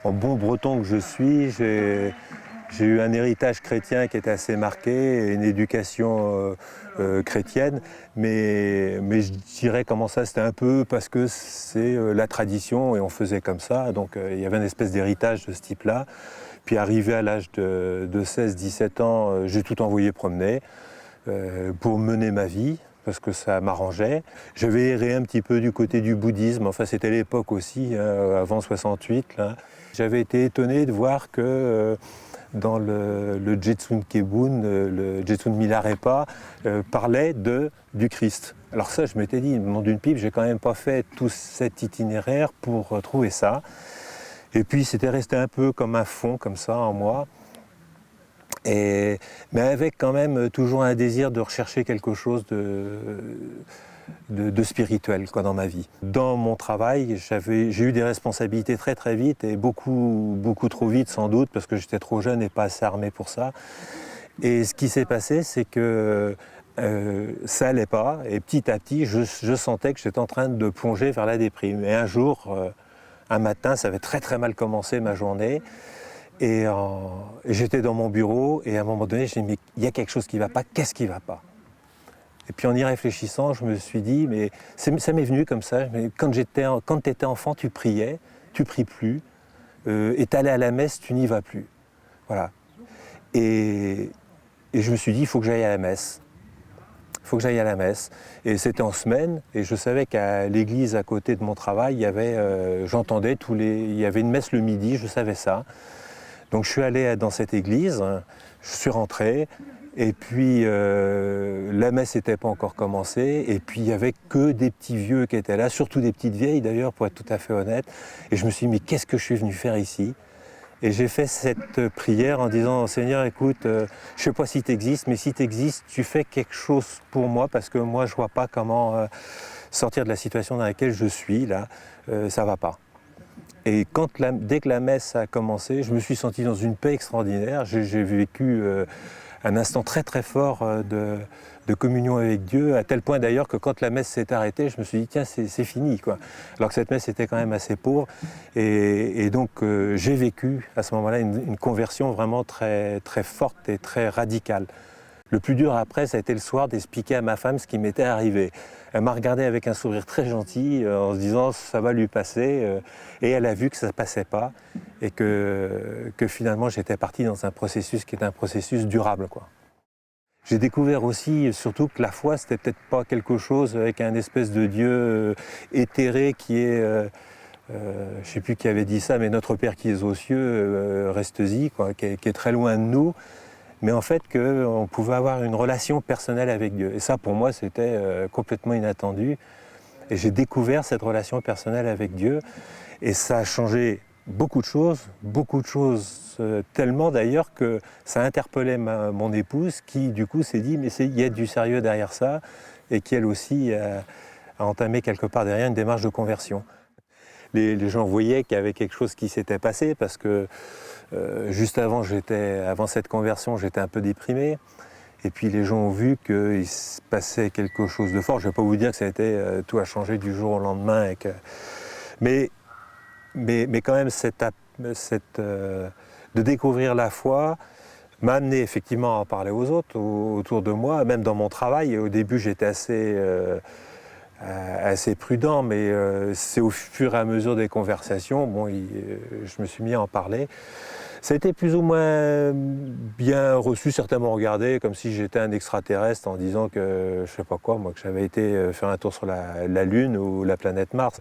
En bon breton que je suis, j'ai eu un héritage chrétien qui était assez marqué, et une éducation chrétienne, mais je dirais comment ça, c'était un peu parce que c'est la tradition et on faisait comme ça, donc il y avait une espèce d'héritage de ce type-là. Puis arrivé à l'âge de 16-17 ans, j'ai tout envoyé promener pour mener ma vie, parce que ça m'arrangeait. J'avais erré un petit peu du côté du bouddhisme, enfin c'était l'époque aussi, avant 68. Là. J'avais été étonné de voir que dans le Jetsun Kebun, le Jetsun Milarepa parlait du Christ. Alors ça, je m'étais dit, nom d'une pipe, j'ai quand même pas fait tout cet itinéraire pour trouver ça. Et puis c'était resté un peu comme un fond, comme ça, en moi. Mais avec quand même toujours un désir de rechercher quelque chose de spirituel quoi, dans ma vie. Dans mon travail, j'ai eu des responsabilités très très vite et beaucoup trop vite sans doute parce que j'étais trop jeune et pas assez armé pour ça. Et ce qui s'est passé, c'est que ça allait pas et petit à petit, je sentais que j'étais en train de plonger vers la déprime. Et un jour, un matin, ça avait très très mal commencé ma journée. Et j'étais dans mon bureau et à un moment donné, je me dis, mais il y a quelque chose qui ne va pas, qu'est-ce qui ne va pas? Et puis en y réfléchissant, je me suis dit, mais ça m'est venu comme ça, mais quand tu étais enfant, tu priais, tu pries plus, et tu allais à la messe, tu n'y vas plus. Voilà. Et je me suis dit, il faut que j'aille à la messe. Il faut que j'aille à la messe. Et c'était en semaine, et je savais qu'à l'église à côté de mon travail, il y avait, j'entendais il y avait une messe le midi, je savais ça. Donc je suis allé dans cette église, je suis rentré, et puis la messe n'était pas encore commencée, et puis il n'y avait que des petits vieux qui étaient là, surtout des petites vieilles d'ailleurs, pour être tout à fait honnête. Et je me suis dit, mais qu'est-ce que je suis venu faire ici? Et j'ai fait cette prière en disant, Seigneur, écoute, je ne sais pas si tu existes, mais si tu existes, tu fais quelque chose pour moi, parce que moi je ne vois pas comment sortir de la situation dans laquelle je suis, là, ça ne va pas. Et dès que la messe a commencé, je me suis senti dans une paix extraordinaire. J'ai vécu un instant très très fort de communion avec Dieu, à tel point d'ailleurs que quand la messe s'est arrêtée, je me suis dit tiens c'est fini quoi. Alors que cette messe était quand même assez pauvre. Et donc j'ai vécu à ce moment-là une conversion vraiment très, très forte et très radicale. Le plus dur après, ça a été le soir d'expliquer à ma femme ce qui m'était arrivé. Elle m'a regardé avec un sourire très gentil en se disant ça va lui passer et elle a vu que ça ne passait pas et que finalement j'étais parti dans un processus qui est un processus durable, quoi. J'ai découvert aussi surtout que la foi c'était peut-être pas quelque chose avec un espèce de Dieu éthéré qui est je ne sais plus qui avait dit ça, mais notre Père qui est aux cieux, reste-y, quoi, qui est très loin de nous. Mais en fait qu'on pouvait avoir une relation personnelle avec Dieu. Et ça, pour moi, c'était complètement inattendu. Et j'ai découvert cette relation personnelle avec Dieu. Et ça a changé beaucoup de choses tellement d'ailleurs que ça interpellait mon épouse qui, du coup, s'est dit, mais il y a du sérieux derrière ça, et qui, elle aussi, a entamé quelque part derrière une démarche de conversion. Les gens voyaient qu'il y avait quelque chose qui s'était passé parce que juste avant cette conversion, j'étais un peu déprimé. Et puis les gens ont vu qu'il se passait quelque chose de fort. Je ne vais pas vous dire que ça a été tout a changé du jour au lendemain. Mais quand même, de découvrir la foi m'a amené effectivement à en parler aux autres, autour de moi, même dans mon travail. Et au début, j'étais assez prudent, mais c'est au fur et à mesure des conversations, je me suis mis à en parler. Ça a été plus ou moins bien reçu, certainement regardé, comme si j'étais un extraterrestre en disant que, je sais pas quoi, moi, que j'avais été faire un tour sur la Lune ou la planète Mars.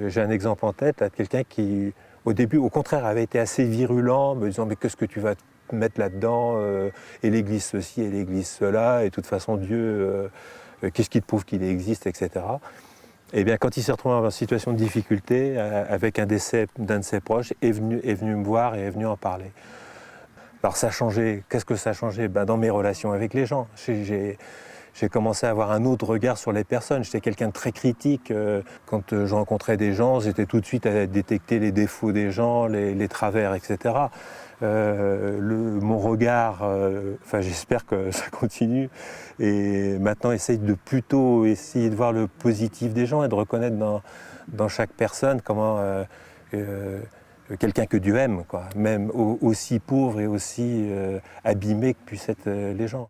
J'ai un exemple en tête, là, de quelqu'un qui, au début, au contraire, avait été assez virulent, me disant « mais qu'est-ce que tu vas te mettre là-dedans et l'Église ceci et l'Église cela, et de toute façon Dieu, qu'est-ce qui te prouve qu'il existe, etc. » Et bien, quand il s'est retrouvé en situation de difficulté, avec un décès d'un de ses proches, est venu me voir et est venu en parler. Alors ça a changé, qu'est-ce que ça a changé? Dans mes relations avec les gens. J'ai commencé à avoir un autre regard sur les personnes. J'étais quelqu'un de très critique. Quand je rencontrais des gens, j'étais tout de suite à détecter les défauts des gens, les travers, etc. Mon regard, j'espère que ça continue, et maintenant essaye de plutôt essayer de voir le positif des gens et de reconnaître dans chaque personne comment quelqu'un que Dieu aime, quoi, même aussi pauvre et aussi abîmé que puissent être les gens.